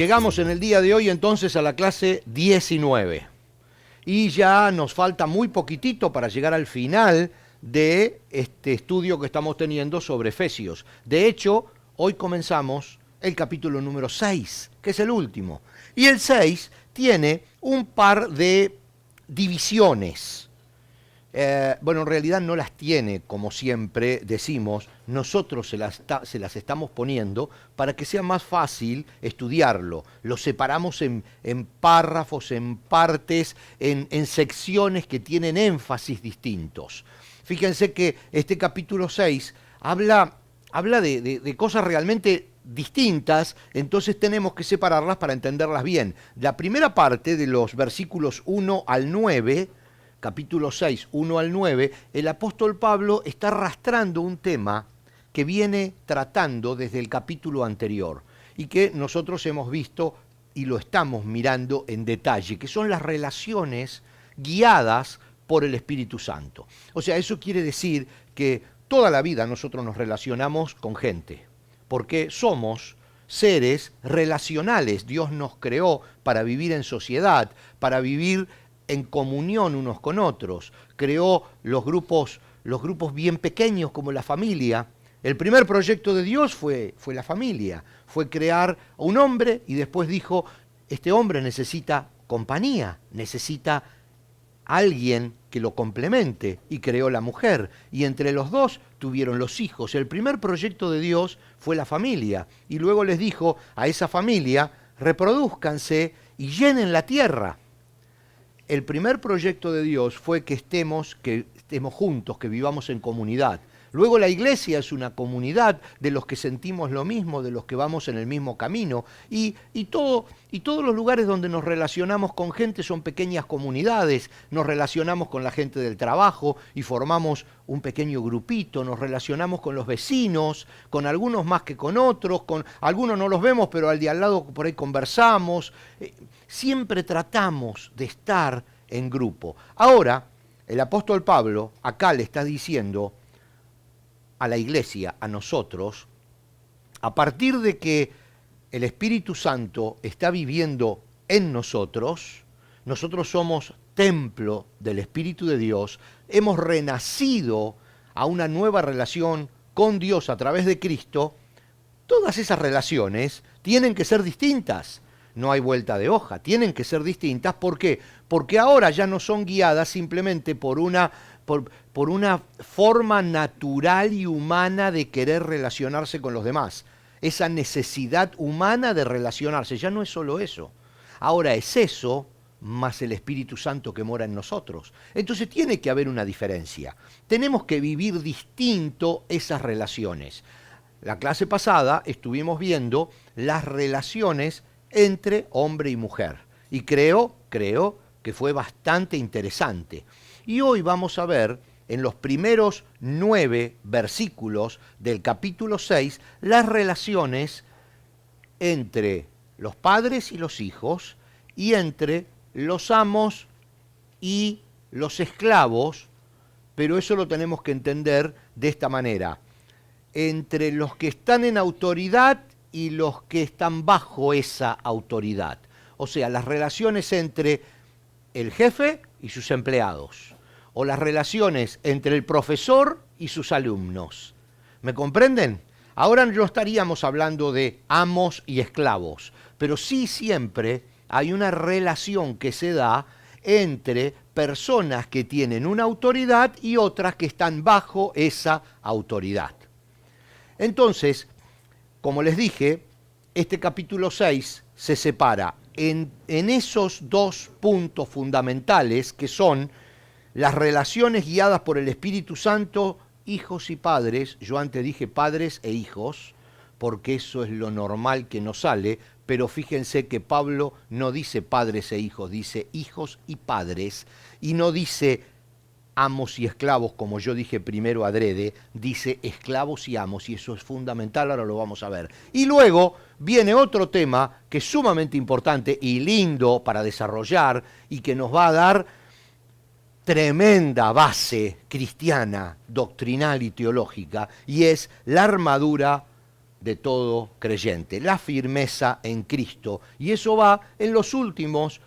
Llegamos en el día de hoy entonces a la clase 19 y ya nos falta muy poquitito para llegar al final de este estudio que estamos teniendo sobre Efesios. De hecho, hoy comenzamos el capítulo número 6, que es el último. Y el 6 tiene un par de divisiones. Bueno, en realidad no las tiene, como siempre decimos, nosotros se las estamos poniendo para que sea más fácil estudiarlo. Lo separamos en párrafos, en partes, en secciones que tienen énfasis distintos. Fíjense que este capítulo 6 habla de cosas realmente distintas, entonces tenemos que separarlas para entenderlas bien. La primera parte, de los versículos 1 al 9, capítulo 6, 1 al 9, el apóstol Pablo está arrastrando un tema que viene tratando desde el capítulo anterior y que nosotros hemos visto y lo estamos mirando en detalle, que son las relaciones guiadas por el Espíritu Santo. O sea, eso quiere decir que toda la vida nosotros nos relacionamos con gente, porque somos seres relacionales. Dios nos creó para vivir en sociedad, para vivir en comunión unos con otros. Creó los grupos bien pequeños como la familia. El primer proyecto de Dios fue la familia, fue crear a un hombre y después dijo, este hombre necesita compañía, necesita alguien que lo complemente, y creó la mujer, y entre los dos tuvieron los hijos. El primer proyecto de Dios fue la familia, y luego les dijo a esa familia, reproduzcanse y llenen la tierra. El primer proyecto de Dios fue que estemos juntos, que vivamos en comunidad. Luego la iglesia es una comunidad de los que sentimos lo mismo, de los que vamos en el mismo camino. Y todos los lugares donde nos relacionamos con gente son pequeñas comunidades. Nos relacionamos con la gente del trabajo y formamos un pequeño grupito. Nos relacionamos con los vecinos, con algunos más que con otros. Con algunos no los vemos, pero al de al lado por ahí conversamos. Siempre tratamos de estar en grupo. Ahora, el apóstol Pablo acá le está diciendo a la iglesia, a nosotros, a partir de que el Espíritu Santo está viviendo en nosotros, nosotros somos templo del Espíritu de Dios, hemos renacido a una nueva relación con Dios a través de Cristo. Todas esas relaciones tienen que ser distintas. No hay vuelta de hoja, tienen que ser distintas. ¿Por qué? Porque ahora ya no son guiadas simplemente por una forma natural y humana de querer relacionarse con los demás. Esa necesidad humana de relacionarse, ya no es solo eso. Ahora es eso más el Espíritu Santo que mora en nosotros. Entonces tiene que haber una diferencia. Tenemos que vivir distinto esas relaciones. La clase pasada estuvimos viendo las relaciones entre hombre y mujer. Y creo que fue bastante interesante. Y hoy vamos a ver, en los primeros 9 versículos del capítulo 6, las relaciones entre los padres y los hijos, y entre los amos y los esclavos, pero eso lo tenemos que entender de esta manera. Entre los que están en autoridad y los que están bajo esa autoridad. O sea, las relaciones entre el jefe y sus empleados, o las relaciones entre el profesor y sus alumnos. ¿Me comprenden? Ahora no estaríamos hablando de amos y esclavos, pero sí siempre hay una relación que se da entre personas que tienen una autoridad y otras que están bajo esa autoridad. Entonces, como les dije, este capítulo 6 se separa en esos dos puntos fundamentales que son las relaciones guiadas por el Espíritu Santo, hijos y padres. Yo antes dije padres e hijos, porque eso es lo normal que nos sale, pero fíjense que Pablo no dice padres e hijos, dice hijos y padres, y no dice amos y esclavos, como yo dije primero adrede, dice esclavos y amos, y eso es fundamental, ahora lo vamos a ver. Y luego viene otro tema que es sumamente importante y lindo para desarrollar y que nos va a dar tremenda base cristiana, doctrinal y teológica, y es la armadura de todo creyente, la firmeza en Cristo. Y eso va en los últimos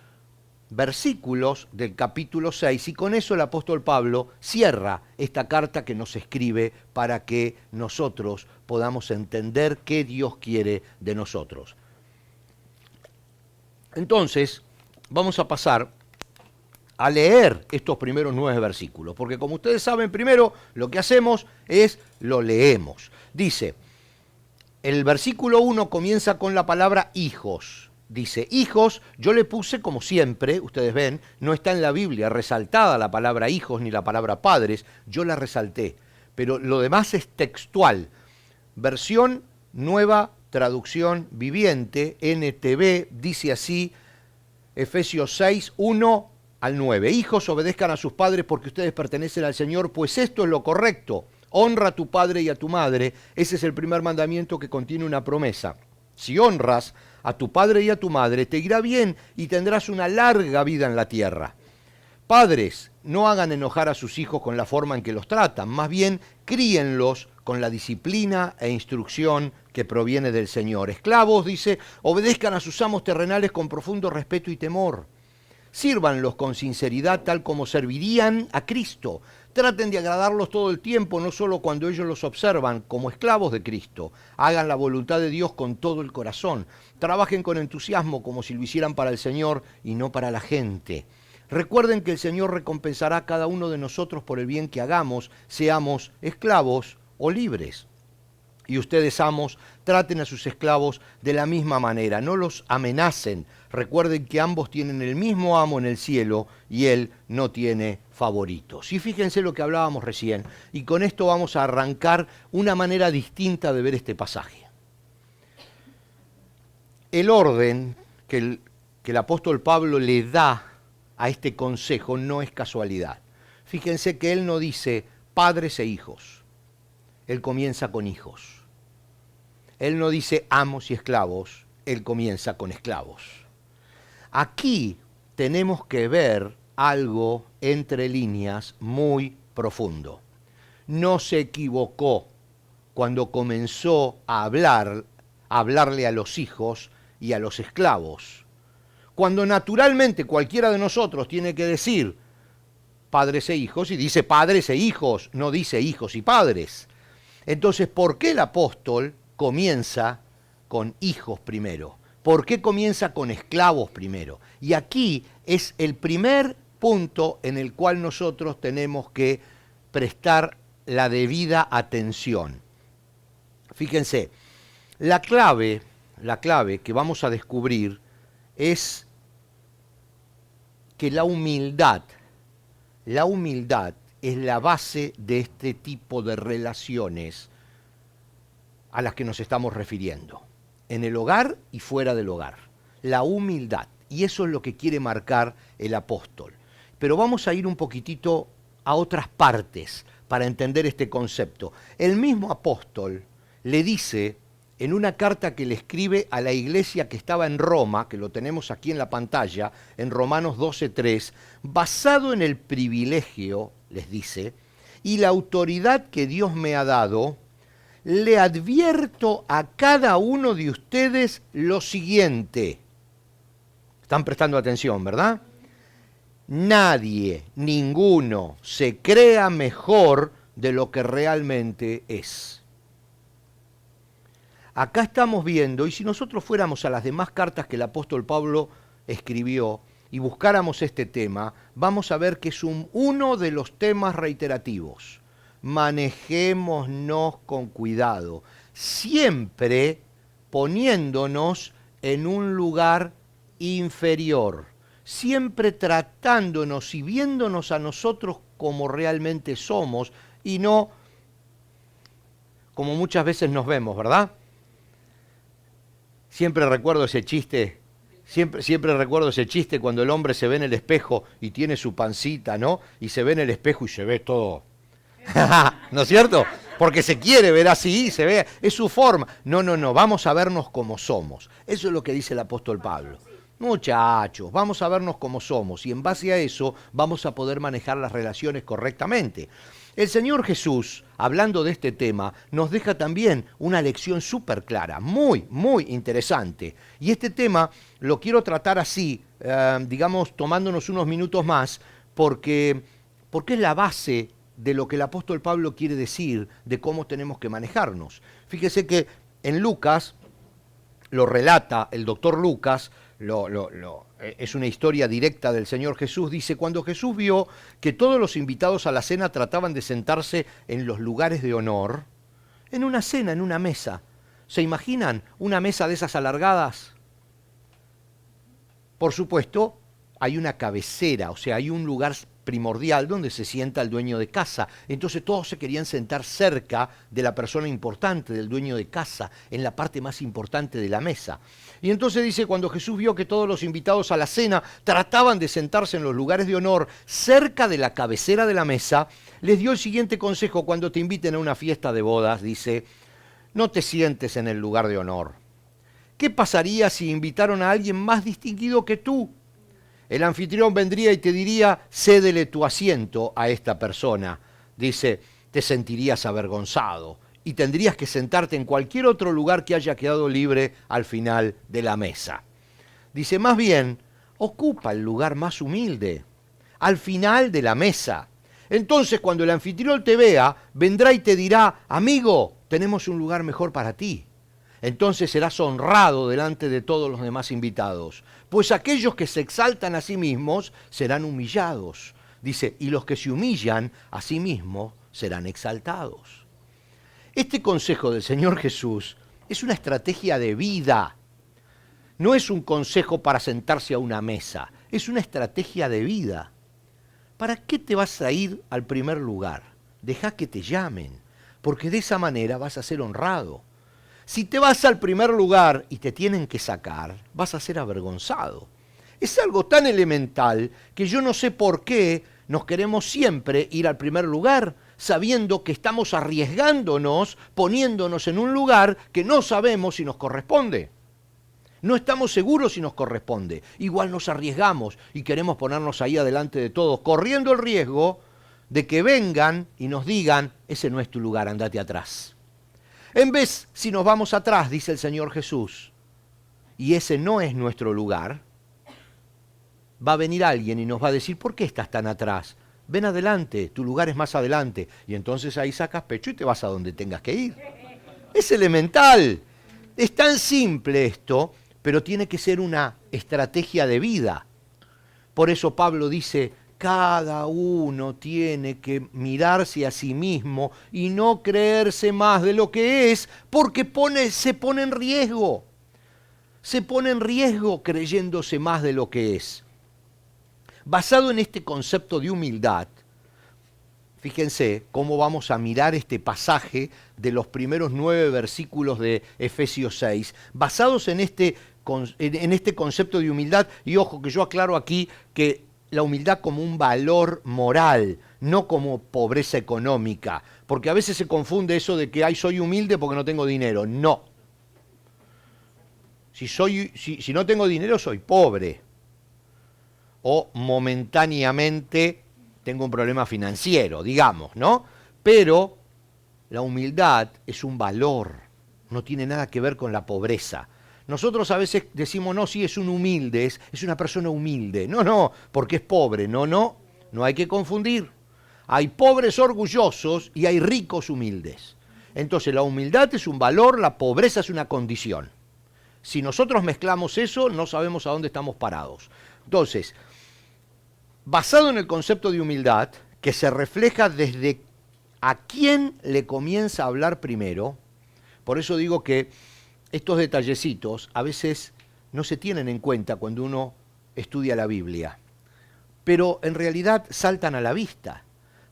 versículos del capítulo 6, y con eso el apóstol Pablo cierra esta carta que nos escribe para que nosotros podamos entender qué Dios quiere de nosotros. Entonces, vamos a pasar a leer estos primeros 9 versículos, porque como ustedes saben, primero lo que hacemos es lo leemos. Dice, el versículo 1 comienza con la palabra hijos. Dice, hijos, yo le puse como siempre, ustedes ven, no está en la Biblia resaltada la palabra hijos ni la palabra padres, yo la resalté, pero lo demás es textual. Versión Nueva Traducción Viviente, NTV, dice así, Efesios 6, 1 al 9. Hijos, obedezcan a sus padres porque ustedes pertenecen al Señor, pues esto es lo correcto. Honra a tu padre y a tu madre, ese es el primer mandamiento que contiene una promesa. Si honras a tu padre y a tu madre, te irá bien y tendrás una larga vida en la tierra. Padres, no hagan enojar a sus hijos con la forma en que los tratan, más bien críenlos con la disciplina e instrucción que proviene del Señor. Esclavos, dice, obedezcan a sus amos terrenales con profundo respeto y temor. Sírvanlos con sinceridad tal como servirían a Cristo. Traten de agradarlos todo el tiempo, no solo cuando ellos los observan, como esclavos de Cristo. Hagan la voluntad de Dios con todo el corazón. Trabajen con entusiasmo como si lo hicieran para el Señor y no para la gente. Recuerden que el Señor recompensará a cada uno de nosotros por el bien que hagamos, seamos esclavos o libres. Y ustedes, amos, traten a sus esclavos de la misma manera, no los amenacen. Recuerden que ambos tienen el mismo amo en el cielo y Él no tiene favoritos. Y fíjense lo que hablábamos recién, y con esto vamos a arrancar una manera distinta de ver este pasaje. El orden que el apóstol Pablo le da a este consejo no es casualidad. Fíjense que él no dice padres e hijos, él comienza con hijos. Él no dice amos y esclavos, él comienza con esclavos. Aquí tenemos que ver algo entre líneas muy profundo. No se equivocó cuando comenzó a hablarle a los hijos y a los esclavos. Cuando naturalmente cualquiera de nosotros tiene que decir padres e hijos, y dice padres e hijos, no dice hijos y padres. Entonces, ¿por qué el apóstol comienza con hijos primero? ¿Por qué comienza con esclavos primero? Y aquí es el primer punto en el cual nosotros tenemos que prestar la debida atención. Fíjense, la clave que vamos a descubrir es que la humildad es la base de este tipo de relaciones a las que nos estamos refiriendo, en el hogar y fuera del hogar. La humildad, y eso es lo que quiere marcar el apóstol. Pero vamos a ir un poquitito a otras partes para entender este concepto. El mismo apóstol le dice en una carta que le escribe a la iglesia que estaba en Roma, que lo tenemos aquí en la pantalla, en Romanos 12:3, basado en el privilegio, les dice, y la autoridad que Dios me ha dado, le advierto a cada uno de ustedes lo siguiente. Están prestando atención, ¿verdad? Nadie, ninguno, se crea mejor de lo que realmente es. Acá estamos viendo, y si nosotros fuéramos a las demás cartas que el apóstol Pablo escribió y buscáramos este tema, vamos a ver que es uno de los temas reiterativos. Manejémonos con cuidado, siempre poniéndonos en un lugar inferior, siempre tratándonos y viéndonos a nosotros como realmente somos y no como muchas veces nos vemos, ¿verdad? Siempre recuerdo ese chiste, siempre recuerdo ese chiste cuando el hombre se ve en el espejo y tiene su pancita, ¿no? Y se ve en el espejo y se ve todo. ¿No es cierto? Porque se quiere ver así, se ve, es su forma. No, vamos a vernos como somos. Eso es lo que dice el apóstol Pablo. Muchachos, vamos a vernos como somos y en base a eso vamos a poder manejar las relaciones correctamente. El Señor Jesús, hablando de este tema, nos deja también una lección súper clara, muy, muy interesante. Y este tema lo quiero tratar así, digamos, tomándonos unos minutos más, porque es la base de lo que el apóstol Pablo quiere decir de cómo tenemos que manejarnos. Fíjese que en Lucas, lo relata el doctor Lucas, es una historia directa del Señor Jesús, dice, cuando Jesús vio que todos los invitados a la cena trataban de sentarse en los lugares de honor, en una cena, en una mesa. ¿Se imaginan una mesa de esas alargadas? Por supuesto, hay una cabecera, o sea, hay un lugar primordial donde se sienta el dueño de casa. Entonces todos se querían sentar cerca de la persona importante, del dueño de casa, en la parte más importante de la mesa. Y entonces dice, cuando Jesús vio que todos los invitados a la cena trataban de sentarse en los lugares de honor cerca de la cabecera de la mesa, les dio el siguiente consejo cuando te inviten a una fiesta de bodas, dice, no te sientes en el lugar de honor. ¿Qué pasaría si invitaron a alguien más distinguido que tú? El anfitrión vendría y te diría, cédele tu asiento a esta persona. Dice, te sentirías avergonzado y tendrías que sentarte en cualquier otro lugar que haya quedado libre al final de la mesa. Dice, más bien, ocupa el lugar más humilde, al final de la mesa. Entonces, cuando el anfitrión te vea, vendrá y te dirá, amigo, tenemos un lugar mejor para ti. Entonces serás honrado delante de todos los demás invitados, pues aquellos que se exaltan a sí mismos serán humillados. Dice, y los que se humillan a sí mismos serán exaltados. Este consejo del Señor Jesús es una estrategia de vida. No es un consejo para sentarse a una mesa, es una estrategia de vida. ¿Para qué te vas a ir al primer lugar? Deja que te llamen, porque de esa manera vas a ser honrado. Si te vas al primer lugar y te tienen que sacar, vas a ser avergonzado. Es algo tan elemental que yo no sé por qué nos queremos siempre ir al primer lugar, sabiendo que estamos arriesgándonos, poniéndonos en un lugar que no sabemos si nos corresponde. No estamos seguros si nos corresponde. Igual nos arriesgamos y queremos ponernos ahí adelante de todos, corriendo el riesgo de que vengan y nos digan, ese no es tu lugar, andate atrás. En vez, si nos vamos atrás, dice el Señor Jesús, y ese no es nuestro lugar, va a venir alguien y nos va a decir, ¿por qué estás tan atrás? Ven adelante, tu lugar es más adelante. Y entonces ahí sacas pecho y te vas a donde tengas que ir. Es elemental. Es tan simple esto, pero tiene que ser una estrategia de vida. Por eso Pablo dice, cada uno tiene que mirarse a sí mismo y no creerse más de lo que es, porque se pone en riesgo. Se pone en riesgo creyéndose más de lo que es. Basado en este concepto de humildad, fíjense cómo vamos a mirar este pasaje de los primeros 9 versículos de Efesios 6, basados en este concepto de humildad, y ojo que yo aclaro aquí que la humildad como un valor moral, no como pobreza económica, porque a veces se confunde eso de que soy humilde porque no tengo dinero. No. Si no tengo dinero soy pobre, o momentáneamente tengo un problema financiero, digamos, ¿no? Pero la humildad es un valor, no tiene nada que ver con la pobreza. Nosotros a veces decimos, no, sí, es un humilde, es una persona humilde. No, porque es pobre. No hay que confundir. Hay pobres orgullosos y hay ricos humildes. Entonces la humildad es un valor, la pobreza es una condición. Si nosotros mezclamos eso, no sabemos a dónde estamos parados. Entonces, basado en el concepto de humildad, que se refleja desde a quién le comienza a hablar primero, por eso digo que estos detallecitos a veces no se tienen en cuenta cuando uno estudia la Biblia, pero en realidad saltan a la vista,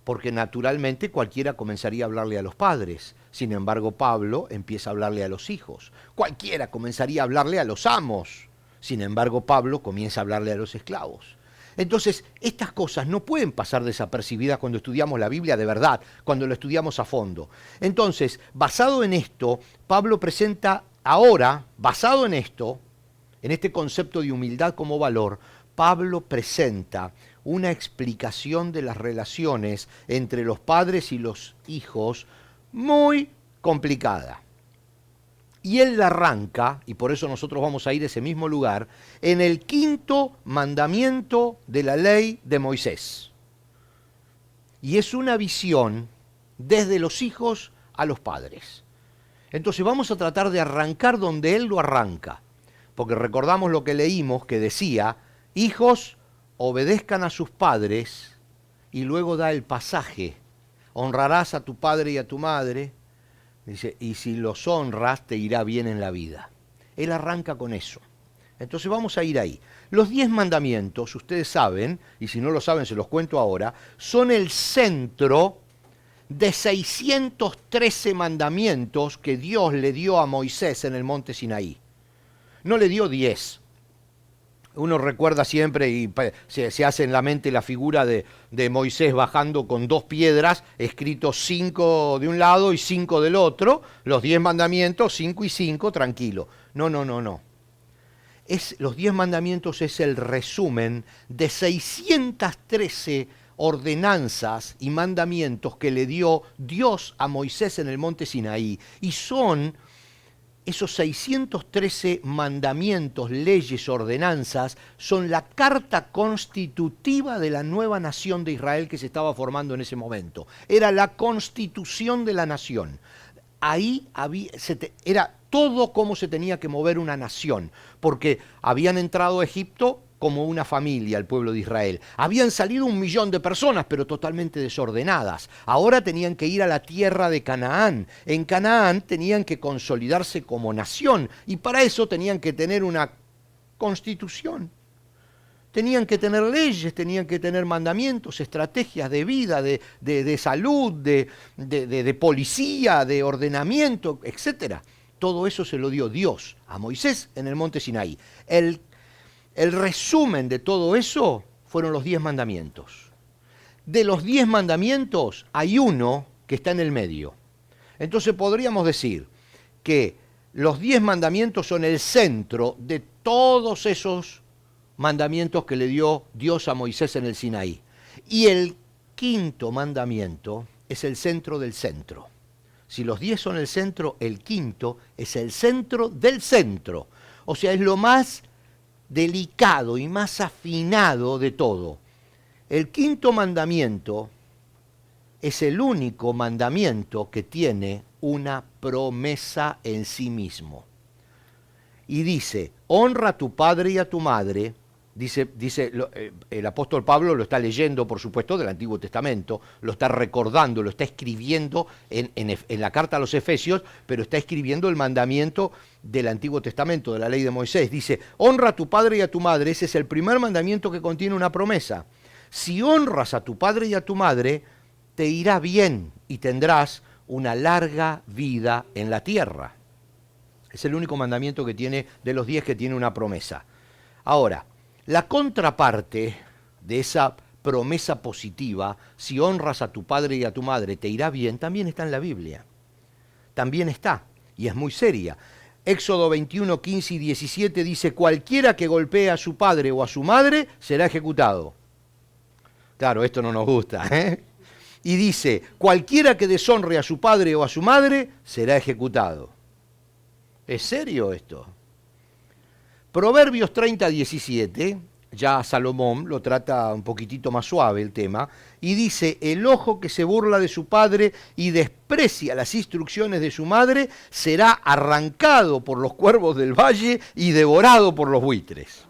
porque naturalmente cualquiera comenzaría a hablarle a los padres. Sin embargo, Pablo empieza a hablarle a los hijos. Cualquiera comenzaría a hablarle a los amos. Sin embargo, Pablo comienza a hablarle a los esclavos. Entonces, estas cosas no pueden pasar desapercibidas cuando estudiamos la Biblia de verdad, cuando lo estudiamos a fondo. Entonces, basado en esto, Pablo presenta ahora, basado en esto, en este concepto de humildad como valor, Pablo presenta una explicación de las relaciones entre los padres y los hijos muy complicada. Y él la arranca, y por eso nosotros vamos a ir a ese mismo lugar, en el quinto mandamiento de la ley de Moisés. Y es una visión desde los hijos a los padres. Entonces vamos a tratar de arrancar donde él lo arranca, porque recordamos lo que leímos que decía, hijos, obedezcan a sus padres, y luego da el pasaje, honrarás a tu padre y a tu madre, dice, y si los honras te irá bien en la vida. Él arranca con eso. Entonces vamos a ir ahí. Los 10 mandamientos, ustedes saben, y si no lo saben se los cuento ahora, son el centro de 613 mandamientos que Dios le dio a Moisés en el monte Sinaí. No le dio 10. Uno recuerda siempre y se hace en la mente la figura de Moisés bajando con 2 piedras, escritos 5 de un lado y 5 del otro, los 10 mandamientos, 5 y 5, tranquilo. No. Los 10 mandamientos es el resumen de 613 ordenanzas y mandamientos que le dio Dios a Moisés en el monte Sinaí. Y son esos 613 mandamientos, leyes, ordenanzas, son la carta constitutiva de la nueva nación de Israel que se estaba formando en ese momento. Era la constitución de la nación. Ahí era todo cómo se tenía que mover una nación, porque habían entrado a Egipto como una familia el pueblo de Israel. Habían salido 1 millón de personas, pero totalmente desordenadas. Ahora tenían que ir a la tierra de Canaán. En Canaán tenían que consolidarse como nación, y para eso tenían que tener una constitución. Tenían que tener leyes, tenían que tener mandamientos, estrategias de vida, de salud, de policía, de ordenamiento, etc. Todo eso se lo dio Dios a Moisés en el monte Sinaí. El resumen de todo eso fueron los 10 mandamientos. De los 10 mandamientos hay uno que está en el medio. Entonces podríamos decir que los 10 mandamientos son el centro de todos esos mandamientos que le dio Dios a Moisés en el Sinaí. Y el quinto mandamiento es el centro del centro. Si los 10 son el centro, el quinto es el centro del centro. O sea, es lo más delicado y más afinado de todo. El quinto mandamiento es el único mandamiento que tiene una promesa en sí mismo. Y dice, honra a tu padre y a tu madre. Dice el apóstol Pablo lo está leyendo, por supuesto, del Antiguo Testamento, lo está recordando, lo está escribiendo en la carta a los Efesios, pero está escribiendo el mandamiento del Antiguo Testamento, de la ley de Moisés. Dice, honra a tu padre y a tu madre, ese es el primer mandamiento que contiene una promesa. Si honras a tu padre y a tu madre, te irá bien y tendrás una larga vida en la tierra. Es el único mandamiento que tiene, de los 10, que tiene una promesa. Ahora, la contraparte de esa promesa positiva, si honras a tu padre y a tu madre te irá bien, también está en la Biblia. También está, y es muy seria. Éxodo 21, 15 y 17 dice, cualquiera que golpee a su padre o a su madre será ejecutado. Claro, esto no nos gusta, ¿eh? Y dice, cualquiera que deshonre a su padre o a su madre será ejecutado. ¿Es serio esto? Proverbios 30, 17, ya Salomón lo trata un poquitito más suave el tema, y dice, el ojo que se burla de su padre y desprecia las instrucciones de su madre, será arrancado por los cuervos del valle y devorado por los buitres.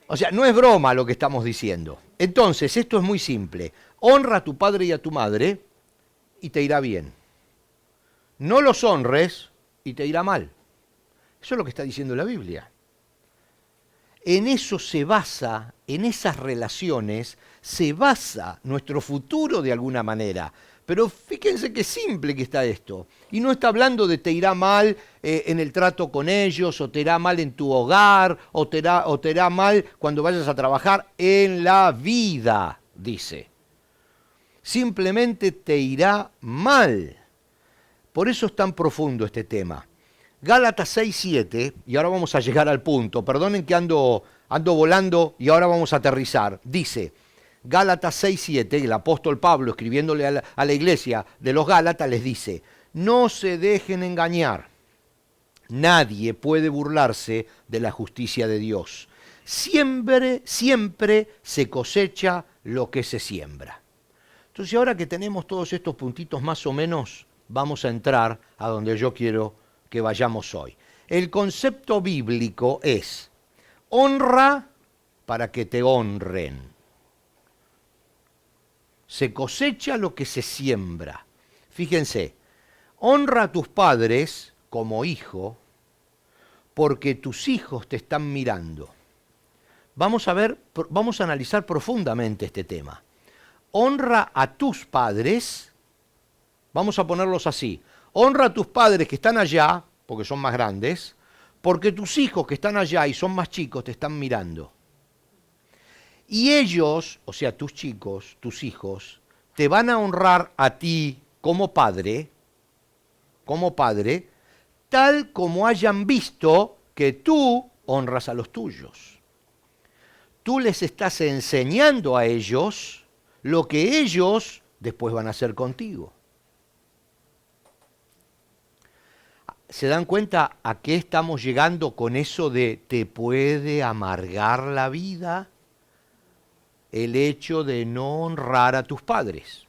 O sea, no es broma lo que estamos diciendo. Entonces, esto es muy simple. Honra a tu padre y a tu madre y te irá bien. No los honres y te irá mal. Eso es lo que está diciendo la Biblia. En eso se basa, en esas relaciones, se basa nuestro futuro de alguna manera. Pero fíjense qué simple que está esto. Y no está hablando de te irá mal en el trato con ellos, o te irá mal en tu hogar, o te irá mal cuando vayas a trabajar en la vida, dice. Simplemente te irá mal. Por eso es tan profundo este tema. Gálatas 6, 7, y ahora vamos a llegar al punto, perdonen que ando volando y ahora vamos a aterrizar. Dice, Gálatas 6, 7, el apóstol Pablo escribiéndole a la iglesia de los Gálatas les dice, no se dejen engañar, nadie puede burlarse de la justicia de Dios. Siempre se cosecha lo que se siembra. Entonces ahora que tenemos todos estos puntitos más o menos, vamos a entrar a donde yo quiero que vayamos hoy. El concepto bíblico es honra para que te honren. Se cosecha lo que se siembra. Fíjense, honra a tus padres como hijo, porque tus hijos te están mirando. Vamos a analizar profundamente este tema. Honra a tus padres, vamos a ponerlos así, honra a tus padres que están allá, porque son más grandes, porque tus hijos que están allá y son más chicos te están mirando. Y ellos, o sea, tus chicos, tus hijos, te van a honrar a ti como padre, tal como hayan visto que tú honras a los tuyos. Tú les estás enseñando a ellos lo que ellos después van a hacer contigo. ¿Se dan cuenta a qué estamos llegando con eso de te puede amargar la vida? El hecho de no honrar a tus padres.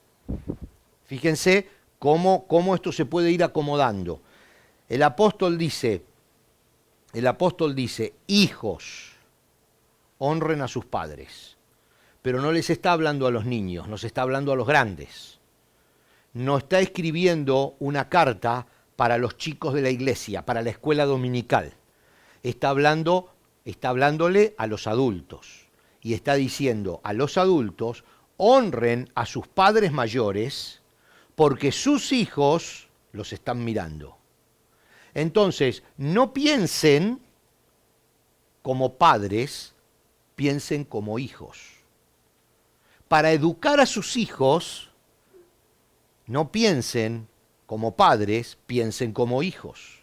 Fíjense cómo esto se puede ir acomodando. El apóstol dice, hijos, honren a sus padres. Pero no les está hablando a los niños, nos está hablando a los grandes. No está escribiendo una carta para los chicos de la iglesia, para la escuela dominical. Está hablándole a los adultos. Y está diciendo a los adultos, honren a sus padres mayores, porque sus hijos los están mirando. Entonces, no piensen como padres, piensen como hijos. Para educar a sus hijos, no piensen como padres, piensen como hijos.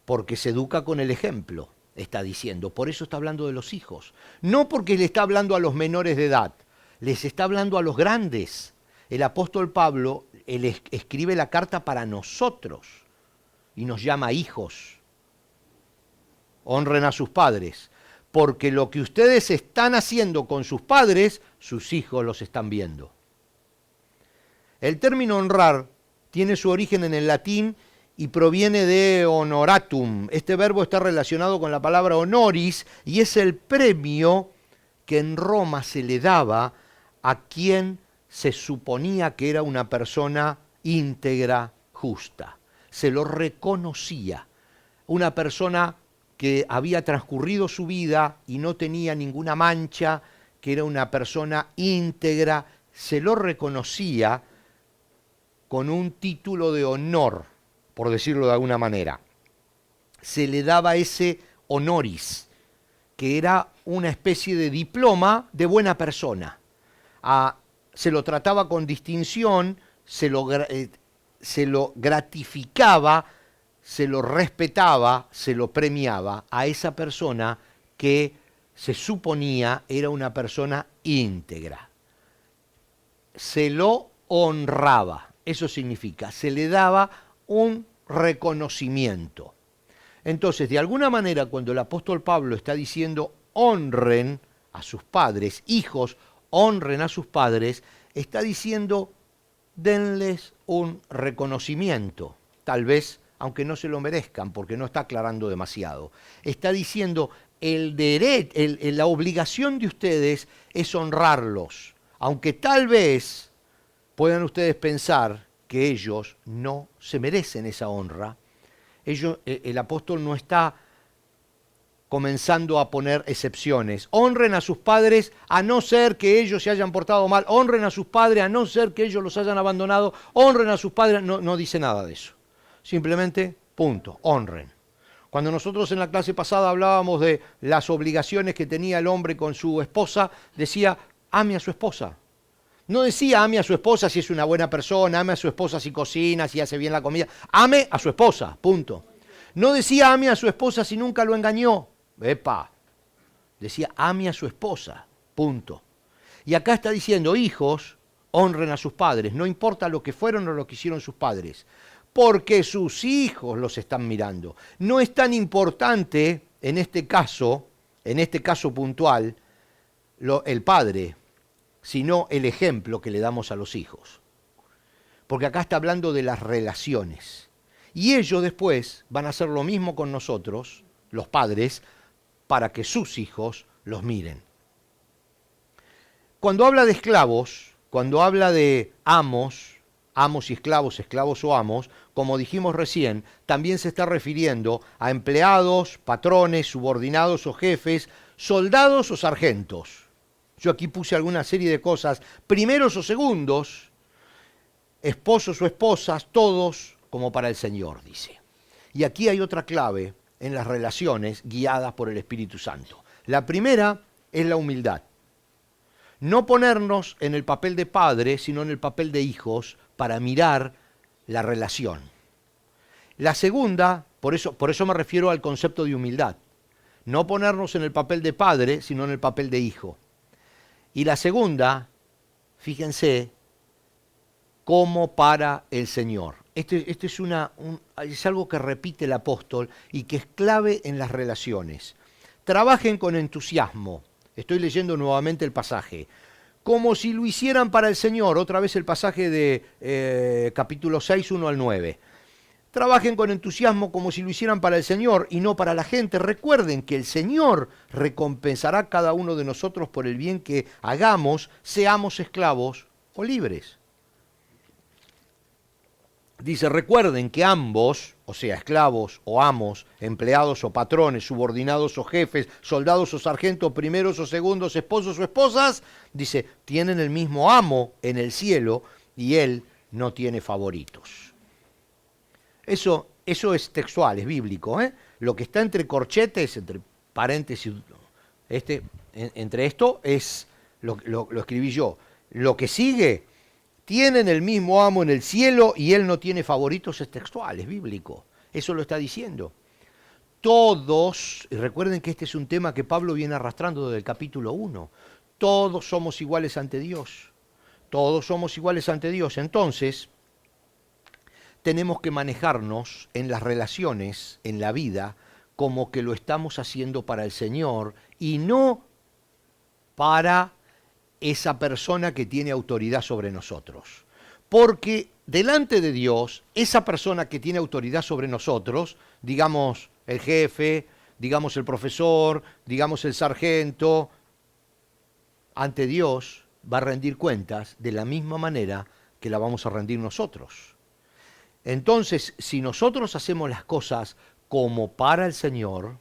Porque se educa con el ejemplo, está diciendo. Por eso está hablando de los hijos. No porque le está hablando a los menores de edad, les está hablando a los grandes. El apóstol Pablo, él escribe la carta para nosotros y nos llama hijos. Honren a sus padres, porque lo que ustedes están haciendo con sus padres, sus hijos los están viendo. El término honrar tiene su origen en el latín y proviene de honoratum. Este verbo está relacionado con la palabra honoris y es el premio que en Roma se le daba a quien se suponía que era una persona íntegra, justa. Se lo reconocía. Una persona que había transcurrido su vida y no tenía ninguna mancha, que era una persona íntegra, se lo reconocía con un título de honor, por decirlo de alguna manera. Se le daba ese honoris, que era una especie de diploma de buena persona. Se lo trataba con distinción, se lo gratificaba, se lo respetaba, se lo premiaba a esa persona que se suponía era una persona íntegra. Se lo honraba, eso significa, se le daba un reconocimiento. Entonces, de alguna manera, cuando el apóstol Pablo está diciendo honren a sus padres, hijos, honren a sus padres, está diciendo denles un reconocimiento, tal vez aunque no se lo merezcan, porque no está aclarando demasiado. Está diciendo la obligación de ustedes es honrarlos, aunque tal vez puedan ustedes pensar que ellos no se merecen esa honra. El apóstol no está comenzando a poner excepciones. Honren a sus padres a no ser que ellos se hayan portado mal. Honren a sus padres a no ser que ellos los hayan abandonado. Honren a sus padres. No dice nada de eso. Simplemente, punto, honren. Cuando nosotros en la clase pasada hablábamos de las obligaciones que tenía el hombre con su esposa, decía, ame a su esposa. No decía ame a su esposa si es una buena persona, ame a su esposa si cocina, si hace bien la comida. Ame a su esposa, punto. No decía ame a su esposa si nunca lo engañó. Epa, decía ame a su esposa, punto. Y acá está diciendo, hijos, honren a sus padres, no importa lo que fueron o lo que hicieron sus padres, porque sus hijos los están mirando. No es tan importante en este caso puntual, el padre, sino el ejemplo que le damos a los hijos. Porque acá está hablando de las relaciones. Y ellos después van a hacer lo mismo con nosotros, los padres, para que sus hijos los miren. Cuando habla de esclavos, cuando habla de amos y esclavos, esclavos o amos, como dijimos recién, también se está refiriendo a empleados, patrones, subordinados o jefes, soldados o sargentos. Yo aquí puse alguna serie de cosas, primeros o segundos, esposos o esposas, todos como para el Señor, dice. Y aquí hay otra clave en las relaciones guiadas por el Espíritu Santo. La primera es la humildad. No ponernos en el papel de padre, sino en el papel de hijos, para mirar la relación. La segunda, por eso me refiero al concepto de humildad. No ponernos en el papel de padre, sino en el papel de hijo. Y la segunda, fíjense, como para el Señor. Este es algo que repite el apóstol y que es clave en las relaciones. Trabajen con entusiasmo. Estoy leyendo nuevamente el pasaje. Como si lo hicieran para el Señor. Otra vez el pasaje de capítulo 6, 1 al 9. Trabajen con entusiasmo como si lo hicieran para el Señor y no para la gente. Recuerden que el Señor recompensará a cada uno de nosotros por el bien que hagamos, seamos esclavos o libres. Dice, recuerden que ambos, o sea, esclavos o amos, empleados o patrones, subordinados o jefes, soldados o sargentos, primeros o segundos, esposos o esposas, dice, tienen el mismo amo en el cielo y él no tiene favoritos. Eso es textual, es bíblico, ¿eh? Lo que está entre corchetes, entre paréntesis, entre esto es, lo escribí yo. Lo que sigue, tienen el mismo amo en el cielo y él no tiene favoritos, es textual, es bíblico. Eso lo está diciendo. Todos, y recuerden que este es un tema que Pablo viene arrastrando desde el capítulo 1, todos somos iguales ante Dios. Todos somos iguales ante Dios. Entonces, tenemos que manejarnos en las relaciones, en la vida, como que lo estamos haciendo para el Señor y no para esa persona que tiene autoridad sobre nosotros. Porque delante de Dios, esa persona que tiene autoridad sobre nosotros, digamos el jefe, digamos el profesor, digamos el sargento, ante Dios va a rendir cuentas de la misma manera que la vamos a rendir nosotros. Entonces, si nosotros hacemos las cosas como para el Señor,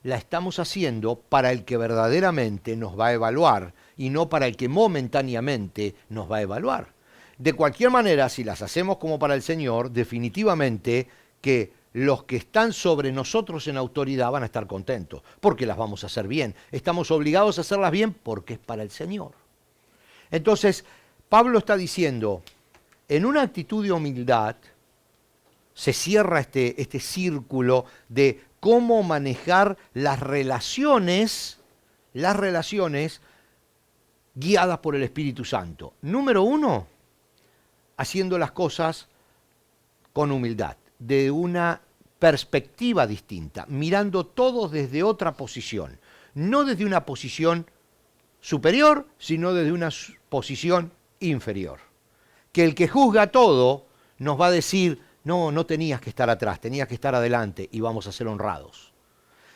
la estamos haciendo para el que verdaderamente nos va a evaluar y no para el que momentáneamente nos va a evaluar. De cualquier manera, si las hacemos como para el Señor, definitivamente que los que están sobre nosotros en autoridad van a estar contentos, porque las vamos a hacer bien. Estamos obligados a hacerlas bien porque es para el Señor. Entonces, Pablo está diciendo, en una actitud de humildad, se cierra este círculo de cómo manejar las relaciones guiadas por el Espíritu Santo. Número 1, haciendo las cosas con humildad, de una perspectiva distinta, mirando todo desde otra posición, no desde una posición superior, sino desde una posición inferior. Que el que juzga todo nos va a decir, no tenías que estar atrás, tenías que estar adelante y vamos a ser honrados.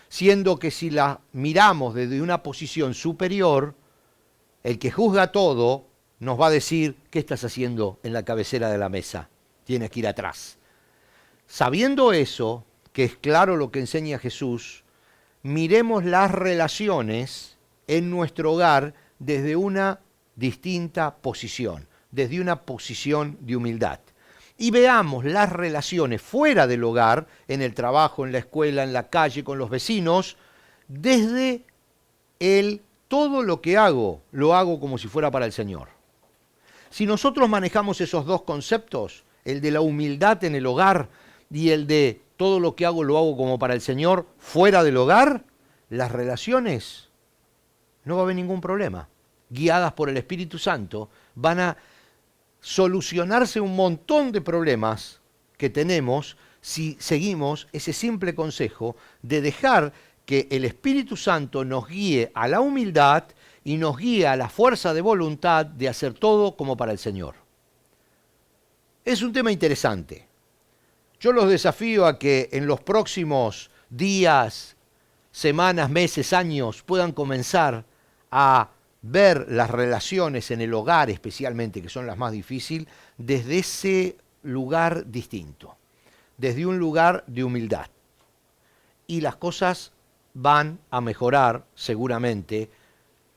Siendo que si la miramos desde una posición superior, el que juzga todo nos va a decir, ¿qué estás haciendo en la cabecera de la mesa? Tienes que ir atrás. Sabiendo eso, que es claro lo que enseña Jesús, miremos las relaciones en nuestro hogar desde una distinta posición, desde una posición de humildad. Y veamos las relaciones fuera del hogar, en el trabajo, en la escuela, en la calle, con los vecinos, desde todo lo que hago, lo hago como si fuera para el Señor. Si nosotros manejamos esos dos conceptos, el de la humildad en el hogar y el de todo lo que hago lo hago como para el Señor, fuera del hogar, las relaciones, no va a haber ningún problema. Guiadas por el Espíritu Santo, van a solucionarse un montón de problemas que tenemos si seguimos ese simple consejo de dejar que el Espíritu Santo nos guíe a la humildad y nos guíe a la fuerza de voluntad de hacer todo como para el Señor. Es un tema interesante. Yo los desafío a que en los próximos días, semanas, meses, años puedan comenzar a ver las relaciones en el hogar especialmente, que son las más difíciles, desde ese lugar distinto, desde un lugar de humildad. Y las cosas van a mejorar seguramente,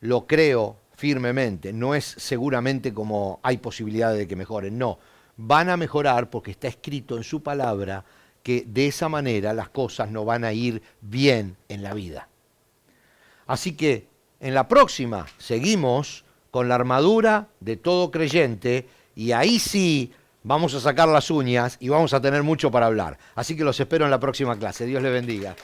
lo creo firmemente, no es seguramente como hay posibilidades de que mejoren, no, van a mejorar porque está escrito en su palabra que de esa manera las cosas no van a ir bien en la vida. Así que en la próxima seguimos con la armadura de todo creyente y ahí sí vamos a sacar las uñas y vamos a tener mucho para hablar. Así que los espero en la próxima clase. Dios les bendiga.